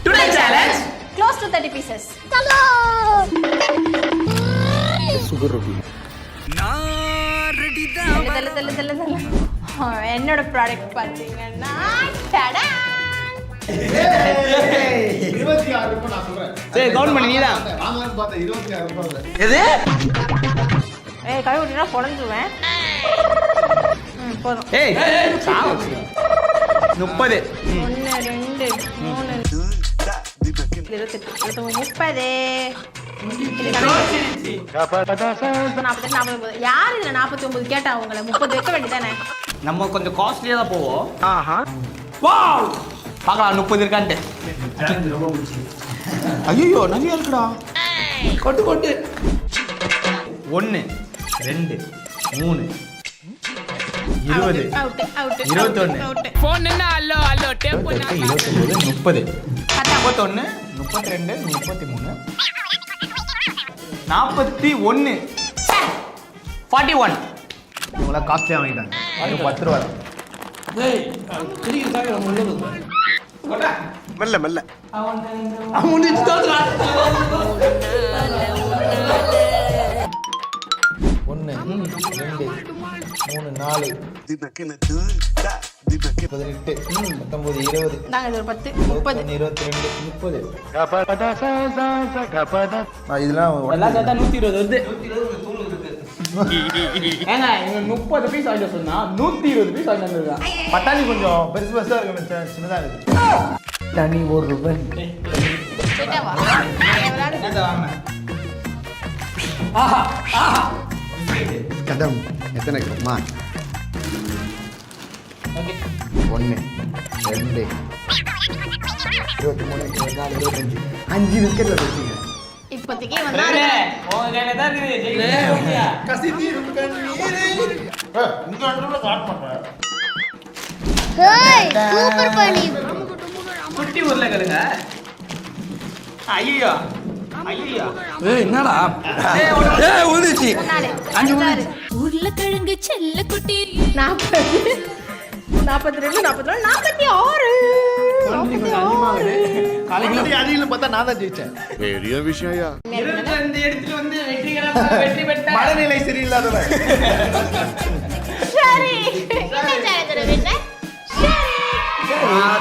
Today challenge close to 30 pieces. Hello. Sugar roti. நான் ready தல என்னோட ப்ராடக்ட் பாத்தீங்கன்னா டடா 26 ரூபாய் நான் சொல்றேன். சரி கவுண்ட் பண்ணி நீதான். வாங்கலாம்னு பார்த்தா 26 ரூபாய். எது? கை விட்டுனா பொளந்துருவேன். போதும். ஏய் 30 1 2 3 30 யார் இதுல 49 கேட்டா உங்களை 30 வைக்க வேண்டியதானே? நம்ம கொஞ்சம் காஸ்ட்லியா தான் போவோம். ஆஹா வாவ் பார்க்கலாம் 30 இருக்கான்ட்டு. ஐயோ நிறைய இருக்குடா. கொட்டு 1 2 3 20 அவுட் 21 போன் என்ன அல்லோ அல்லோ டேப் 29 30 31 32 33 41 41 உங்கள காஸ்ட்லியா வாங்கிட்டாங்க. அது 10 ரூபாய். மெல்ல மெல்ல. ஒன்று 2 3 4 18 19 20 நாங்க இது ஒரு 10 30 22 30. இதெல்லாம் எல்லாம் சேர்த்தா 120 வருது. ஏங்க இவங்க 30 பீஸ் வாங்கிட்டு சொன்னா 120 பீஸ் வாங்கிட்டு வந்திருக்கான். பட்டாணி கொஞ்சம் பெருசு பெருசா இருக்கு, சின்னதா இருக்கு. தனி 1 ரூபாய். கேட்டவா கதம் எத்தனை இருக்குமா? 1 2 23 24 25 5 பிஸ்கெட்ல வச்சிங்க. இப்போதைக்கு வந்தா உங்க கையில தான் இருக்குது. ஜெயிக்கலையா? கசிதி இங்க வந்து காட் பண்றேன். Hey, super funny. குட்டி உருளைக்கிழங்க. ஐயோ ஐயோ என்னடா உழுந்துச்சு 4 உருளைக்கிழங்கு செல்ல குட்டி 40 42 44 46 அதிகம் பார்த்தா நான் தான் ஜெயிச்சேன். பெரிய விஷயம்யா. 22 இடத்துல வந்து வெற்றி பெற்ற மனநிலை சரியில்லாதவன். சரி இந்த சேலஞ்சோட வின்னர்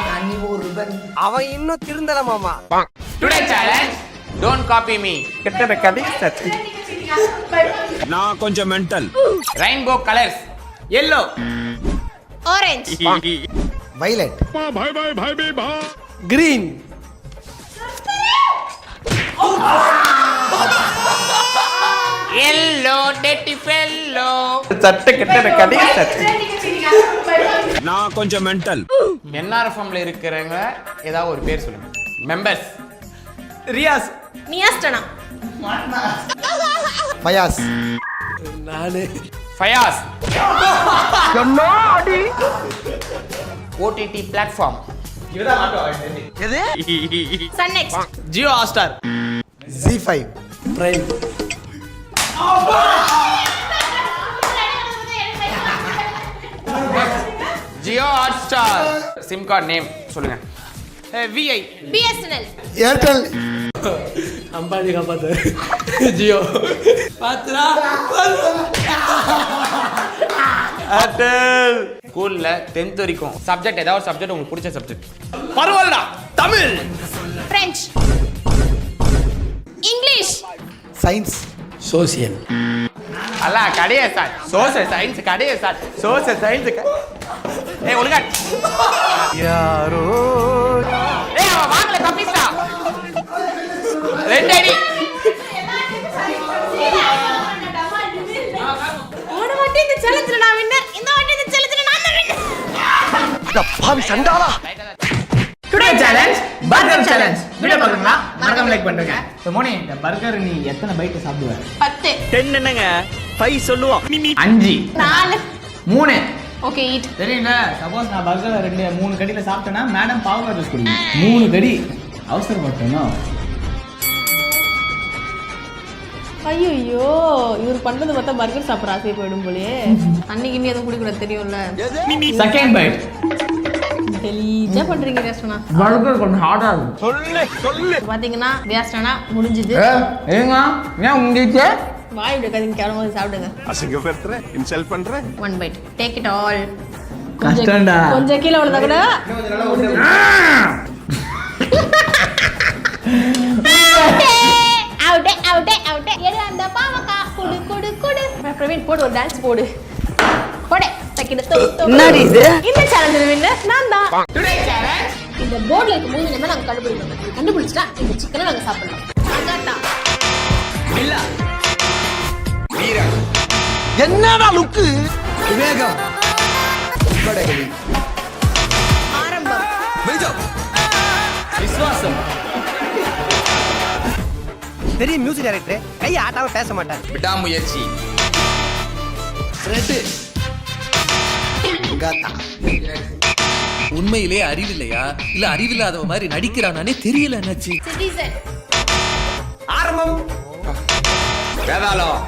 தனி 1 ரூபாய். அவன் இன்னும் திருந்தல மாமா. Today challenge don't copy me. கெட்ட கதை சச்சி. நான் கொஞ்சம் mental. Rainbow colours yellow orange violet. Green yellow dirty fellow. சட்ட கெட்ட கதை சச்சி. நான் கொஞ்சம் மென்டல். என்ஆர்எஃப்எம்ல இருக்கிறவங்க ஏதாவது ஒரு பேர் சொல்லுங்க. மெம்பர்ஸ் ரியாஸ் நியாஸ்டனா ஃபயாஸ். நானே ஃபயாஸ் ஓடிடி பிளாட்ஃபார்ம் இவதான் மாட்டோம். எது Sun NXT Jio Hotstar Z5 Prime Jio Hotstar. SIM card name சொல்லுங்க. Vi BSNL Airtel. அம்பானி காப்பாத்து ஜியோ பாத்துடா ஏர்டெல். ஸ்கூல்ல 10th வரைக்கும் சப்ஜெக்ட் ஏதாவது ஒரு சப்ஜெக்ட் உங்களுக்கு பிடிச்ச சப்ஜெக்ட் பரவாயில்லடா. Tamil French English science. Social அல்ல கடையே சார். சோசியல் சயின்ஸ் கடையே சார். சோசியல் சயின்ஸ் ஏய் ஒழுங்கா யாரோ ஏய் அவன் வாங்கல தப்பிச்சா. ரெண்டு அடி. போன வாட்டி இந்த சேலஞ்சில நான் வின்னர், இந்த வாட்டி இந்த சேலஞ்சில நான் தான் வின்னர். பாவி சண்டாளா. Today challenge burger challenge. Video பாக்குறீங்களா? மறக்காம லைக் பண்ணுங்க. மோனி இந்த பர்கர் நீ எத்தனை பைட் சாப்பிடுவ? 10 10 என்னங்க 5 சொல்லுவோம். 5 4 3 ஓகே ஈட். தெரியல. சப்போஸ் நான் பர்கர் 3 கடியில சாப்பிட்டேன்னா மேடம் பாவக்காய் ஜூஸ் குடிங்க. 3 கடி அவசரப்பட்டேனோ. ஐயோ இவர் பண்றது பார்த்தா பர்கர் சாப்பிட ஆசை போயிடும் போலயே. அன்னைக்கு நீ எதுவும் குடிக்கூட தெரியும்ல. செகண்ட் பைட் தெளிஜா பண்றீங்க ரேஸ்டனா. பர்கர் கொஞ்சம் ஹார்டா இருக்கு. பாத்தீங்கன்னா ரேஸ்டனா முடிஞ்சது. ஏங்க ஏன் உங்களுக்கு வாய் விடுக்காதீங்க, கேவலமா சாப்பிடுங்க. அசிங்கப்படுத்துற இன்சல்ட் பண்ற 1 bite. Take it all. கஷ்டம்டா. கொஞ்சம் கீழே விழுந்தா கூட அவுட். எடு அந்த பாவக்கா. குடு குடு குடு. பிரவீன் போடு, ஒரு டான்ஸ் போடு. போடு. தக்கிடு தோ. என்னடி இது? இந்த சேலஞ்ச் வின்னர் நான் தான். டுடே சேலஞ்ச் இந்த போர்ட்ல இருக்க மூணு நம்ம நாங்க கண்டுபிடிக்கணும். கண்டுபிடிச்சா இந்த சிக்கனை நாங்க சாப்பிடலாம். அதான்டா. இல்ல என்னடா லுக்கு? விவேகம். ஆரம்பம். விசுவாசம். பெரிய மியூசிக் டைரக்டர் கையை ஆட்டாம பேச மாட்டார். விடாமுயற்சி. ரெட்டு. உண்மையிலே அறிவில்லையா இல்ல அறிவில்லாத மாதிரி நடிக்கிறானே தெரியல என்னாச்சு. சிட்டிசன். ஆரம்பம். வேதாளம்.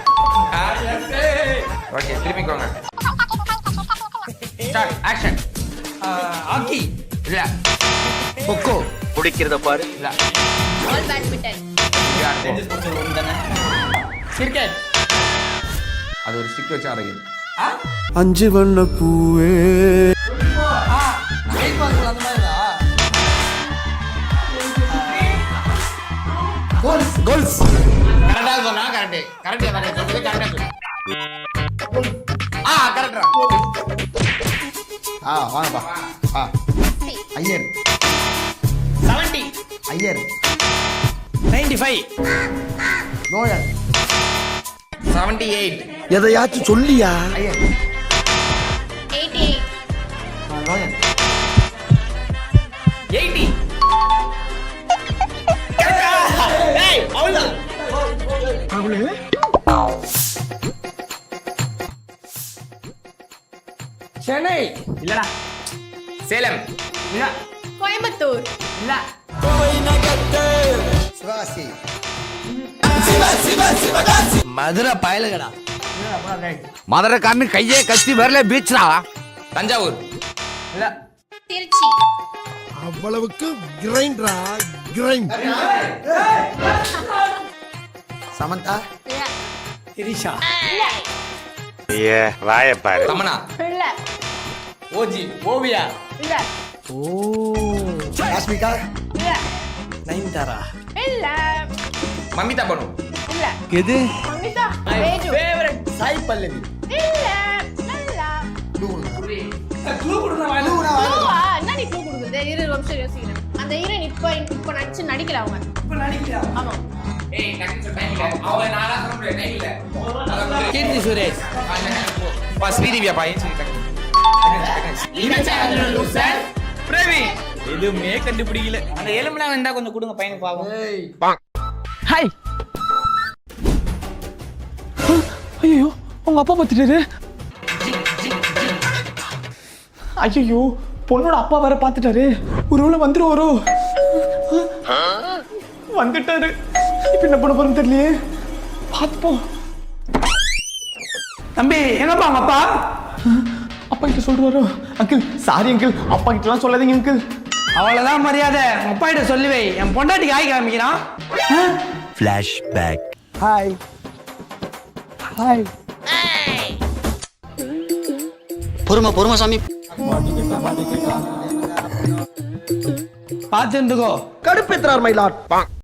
ஓகே திருப்பிக்கோங்க. Start action. ஹாக்கி இல்ல. கொக்கோ குடிக்கிறத பாரு. இல்ல. Ball badminton. கிரிக்கெட். அது ஒரு ஸ்டிக் வச்சு ஆடுறது. 5 வண்ண பூவே கோல்ஸ். கரெக்டா சொன்னா கரெக்ட். கரெக்ட் தானே சொல்றது கரெக்டா. கரெக்டா. வாங்கப்பா. ஐயர் 70. ஐயர் 95. லோயர் 78. எதையாச்சும் சொல்லியா? ஐயர் 88. லோயர் 80. ஏய் அவ்வளவுதான். சென்னை. இல்லடா. சேலம். இல்ல. கோயம்புத்தூர். இல்ல. சிவகாசி மதுரை பயலுகடா. மதுரைக்காரனு கையே கத்தி வரல பீச்ரா. தஞ்சாவூர். இல்ல. திருச்சி. அவ்வளவுக்கு கிரைண்டரா கிரைண்ட். சமந்தா திரிஷா. ஏ வாய பாரு. தமனா. இல்ல. ஓஜி. ஓவியா. இல்ல. ராஷ்மிகா இல்ல. நயன்தாரா. இல்ல. மமிதா பனு. இல்ல. எது? அமிதா. வேஜு. ஃபேவரட் சாய் பல்லவி. இல்ல. இல்ல. க்ளூ கொடுங்க வாங்க. க்ளூவா? என்ன நீ க்ளூ கொடுக்குது? இரு ஒரு நிமிஷம் யோசிக்கிறேன். அந்த ஹீரோயின் இப்ப நடிச்சு நடிக்கல அவங்க. இப்ப நடிக்கிறா. ஆமா. ஏய் டக்கு டைம் இல்ல. அவங்க நாளா சொல்ல முடியாது டைம் இல்ல. கீர்த்தி சுரேஷ். ஸ்ரீதிவியா பையன் சொல்லிட்டாங்க. இந்த சேனல்ல லூசர் பிரவீன் எதுவுமே கண்டுபிடிக்கல. அந்த எலும்புலாம் வந்தா கொஞ்சம் கொடுங்க பையனுக்கு பாவம். ஹாய். ஐயோ உங்க அப்பா பார்த்துட்டாரு. ஐயோ பொண்ணோட அப்பா வேற பார்த்துட்டாரு. ஒருவேளை வந்துருவாரோ? வந்துட்டாரு. இப்ப என்ன பண்ண போறோம் தெரியலையே. பார்த்துப்போம். தம்பி எங்கப்பா அவங்க அப்பா? அப்பா கிட்ட சொல்றாரோ? அங்கிள் சாரி அங்கிள், அப்பா கிட்டலாம் சொல்லாதீங்க அங்கிள். அவ்வளவுதான் மரியாதை. அப்பா கிட்ட சொல்லுவே. என் பொண்டாட்டிக்கு ஆய் காமிக்கிறான். ஃபிளாஷ்பேக். Hi hi. பொறுமை சாமி. பார்த்து இருந்துக்கோ. கடுப்பேத்துறார் மயிலாட்.